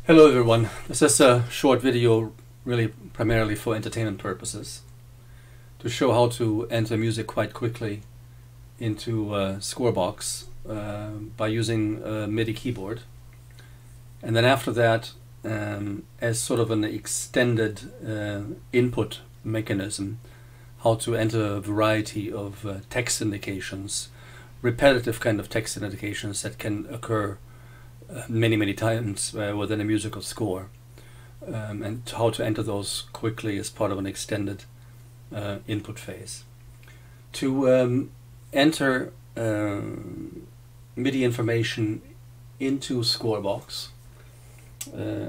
Hello everyone, this is a short video really primarily for entertainment purposes to show how to enter music quite quickly into ScorBox by using a MIDI keyboard, and then after that as sort of an extended input mechanism, how to enter a variety of text indications, repetitive kind of text indications that can occur many times within a musical score, and how to enter those quickly as part of an extended input phase. To enter MIDI information into ScorBox,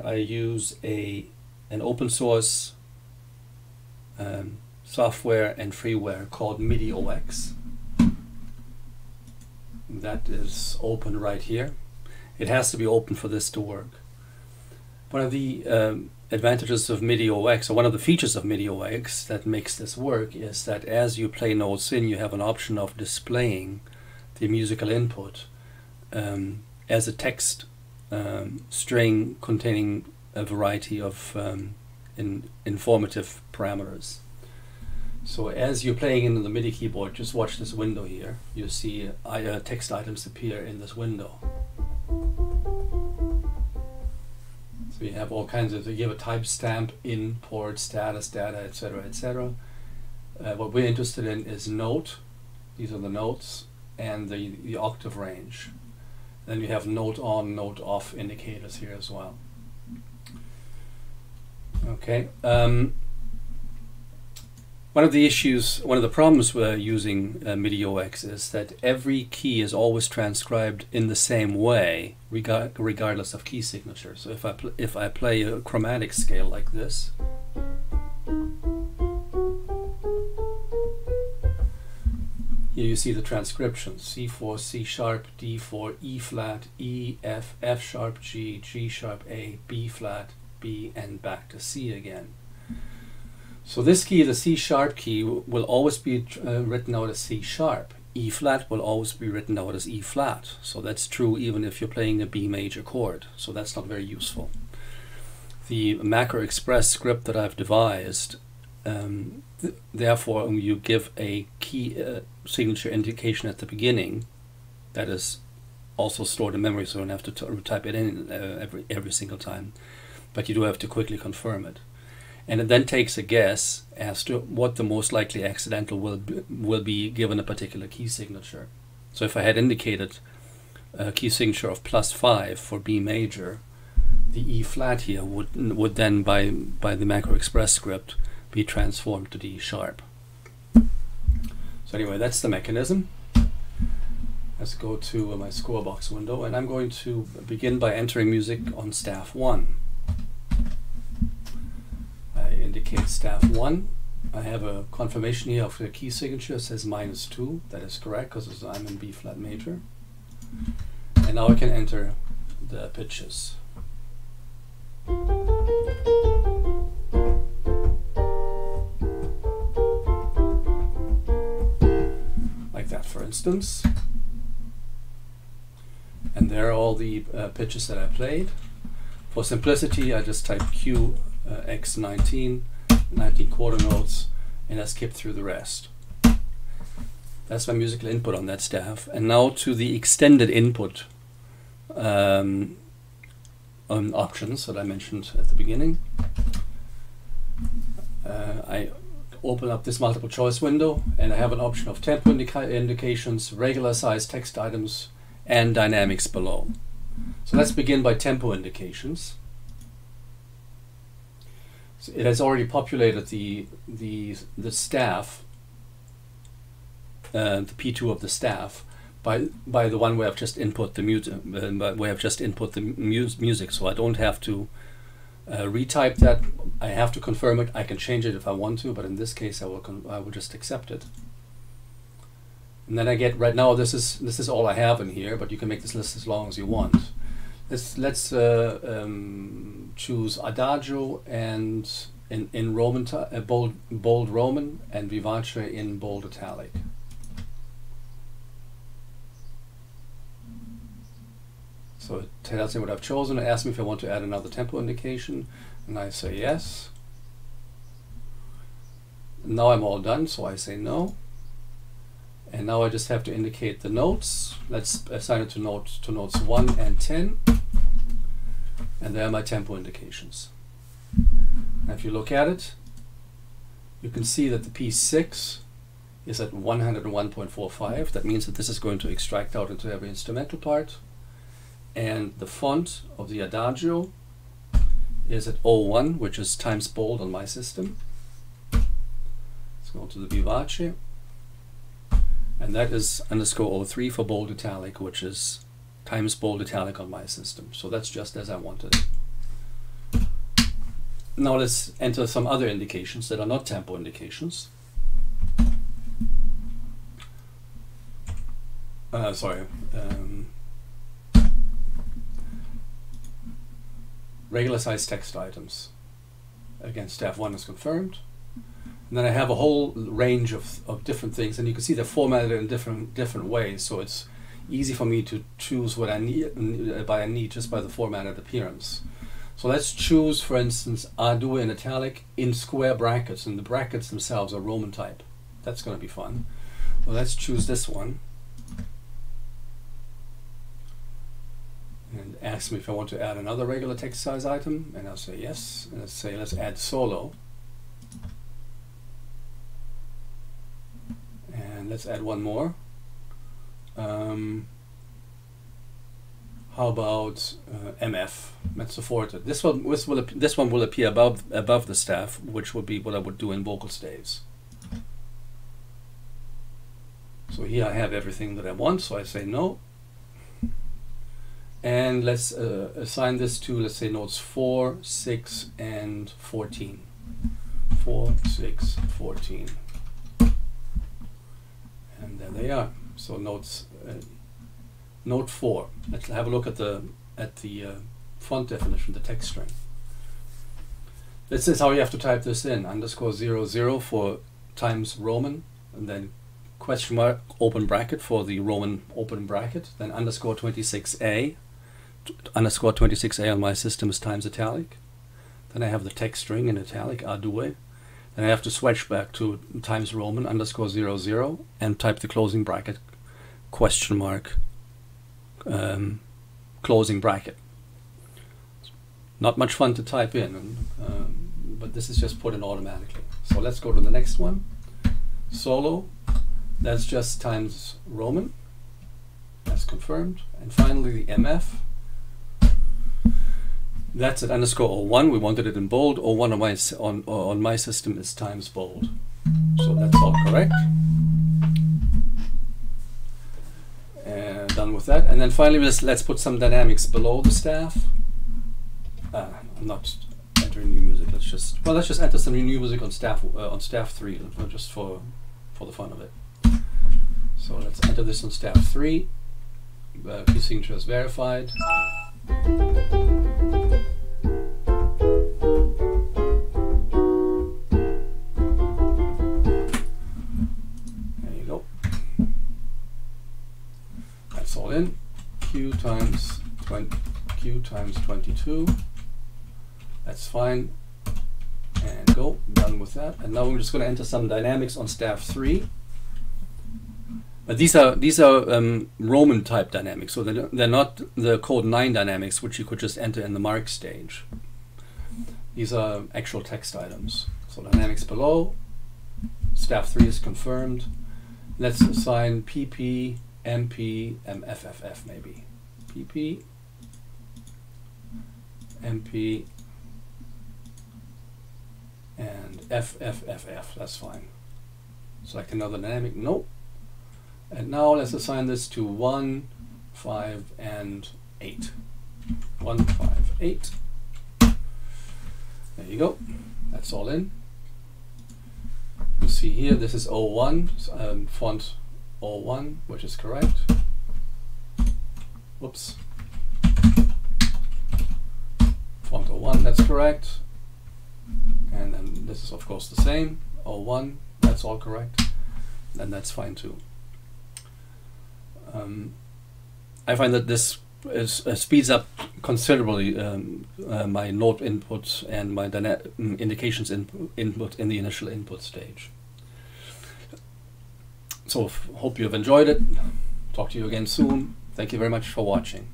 I use an open source software and freeware called Midi-OX. That is open right here. It has to be open for this to work. One of the advantages of Midi-OX, or one of the features of Midi-OX that makes this work, is that as you play notes in, you have an option of displaying the musical input as a text string containing a variety of informative parameters. So as you're playing into the MIDI keyboard, just watch this window here. You see text items appear in this window. So you have all kinds of, you have a timestamp, import, status, data, etc., etc. What we're interested in is note. These are the notes and the octave range. Then you have note on, note off indicators here as well. Okay. One of the problems with using Midi-OX is that every key is always transcribed in the same way, regardless of key signature. So if I play a chromatic scale like this, here you see the transcriptions: C4, C sharp, D4, E flat, E, F, F sharp, G, G sharp, A, B flat, B, and back to C again. So this key, the C sharp key, will always be written out as C sharp. E flat will always be written out as E flat. So that's true even if you're playing a B major chord. So that's not very useful. The Macro Express script that I've devised, therefore you give a key signature indication at the beginning that is also stored in memory, so you don't have to type it in every single time. But you do have to quickly confirm it. And it then takes a guess as to what the most likely accidental will be given a particular key signature. So if I had indicated a key signature of +5 for B major, the E flat here would then by the Macro Express script be transformed to D sharp. So anyway, that's the mechanism. Let's go to my ScorBox window, and I'm going to begin by entering music on staff 1. Indicate staff 1. I have a confirmation here of the key signature. It says -2. That is correct because I'm in B flat major. And now I can enter the pitches. Like that, for instance. And there are all the pitches that I played. For simplicity, I just type Q X19, 19 quarter notes, and I skip through the rest. That's my musical input on that staff. And now to the extended input options that I mentioned at the beginning. I open up this multiple choice window, and I have an option of tempo indications, regular size text items, and dynamics below. So let's begin by tempo indications. So it has already populated the staff, the P2 of the staff, by the one where I've just input the music. So I don't have to retype that. I have to confirm it. I can change it if I want to, but in this case I will just accept it. And then I get, right now this is all I have in here, but you can make this list as long as you want. Let's choose Adagio and in Roman bold Roman, and Vivace in bold italic. So it tells me what I've chosen. It asks me if I want to add another tempo indication, and I say yes. Now I'm all done, so I say no. And now I just have to indicate the notes. Let's assign it to notes 1 and 10. And there are my tempo indications. Now if you look at it, you can see that the P6 is at 101.45. That means that this is going to extract out into every instrumental part. And the font of the Adagio is at 01, which is times bold on my system. Let's go to the Vivace. And that is _03 for bold italic, which is times bold italic on my system. So that's just as I wanted it. Now let's enter some other indications that are not tempo indications. Regular size text items. Again, staff 1 is confirmed. And then I have a whole range of different things, and you can see they're formatted in different ways, so it's easy for me to choose what I need just by the formatted appearance. So let's choose, for instance, A2 in italic in square brackets, and the brackets themselves are Roman type. That's going to be fun. Well, let's choose this one. And ask me if I want to add another regular text size item, and I'll say yes. And let's say let's add solo. And let's add one more. How about MF, mezzo forte? This one will appear above the staff, which would be what I would do in vocal staves. So here I have everything that I want, so I say no. And let's assign this to, let's say, notes 4, 6, and 14. 4, 6, 14. And there they are. So notes, note 4. Let's have a look at the font definition, the text string. This is how you have to type this in: _00 for times Roman, and then question mark open bracket for the Roman open bracket, then _26a. _26a on my system is times italic. Then I have the text string in italic, A2. Then I have to switch back to times Roman _00 and type the closing bracket, question mark, closing bracket. Not much fun to type in, but this is just put in automatically. So let's go to the next one. Solo, that's just times Roman. That's confirmed. And finally the MF. That's at _01. We wanted it in bold. 01 on my system is times bold. So that's all correct. And done with that. And then finally, let's put some dynamics below the staff. I'm not entering new music. Let's just enter some new music on staff 3, just for the fun of it. So let's enter this on staff 3. Key signature is verified. All in. Q times 22. That's fine. And go. Done with that. And now we're just going to enter some dynamics on staff 3. But these are Roman type dynamics, so they're not the code 9 dynamics, which you could just enter in the mark stage. These are actual text items. So dynamics below. Staff 3 is confirmed. Let's assign PP, MP, MFFF maybe. PP, MP, and FFFF. That's fine. Select another dynamic. Nope. And now let's assign this to 1, 5, and 8. 1, 5, 8. There you go. That's all in. You see here, this is 01, font 01, which is correct. Whoops. Font 01, that's correct. And then this is of course the same. 01, that's all correct. Then that's fine too. I find that this speeds up considerably my note input and my indications input in the initial input stage. So hope you have enjoyed it. Talk to you again soon. Thank you very much for watching.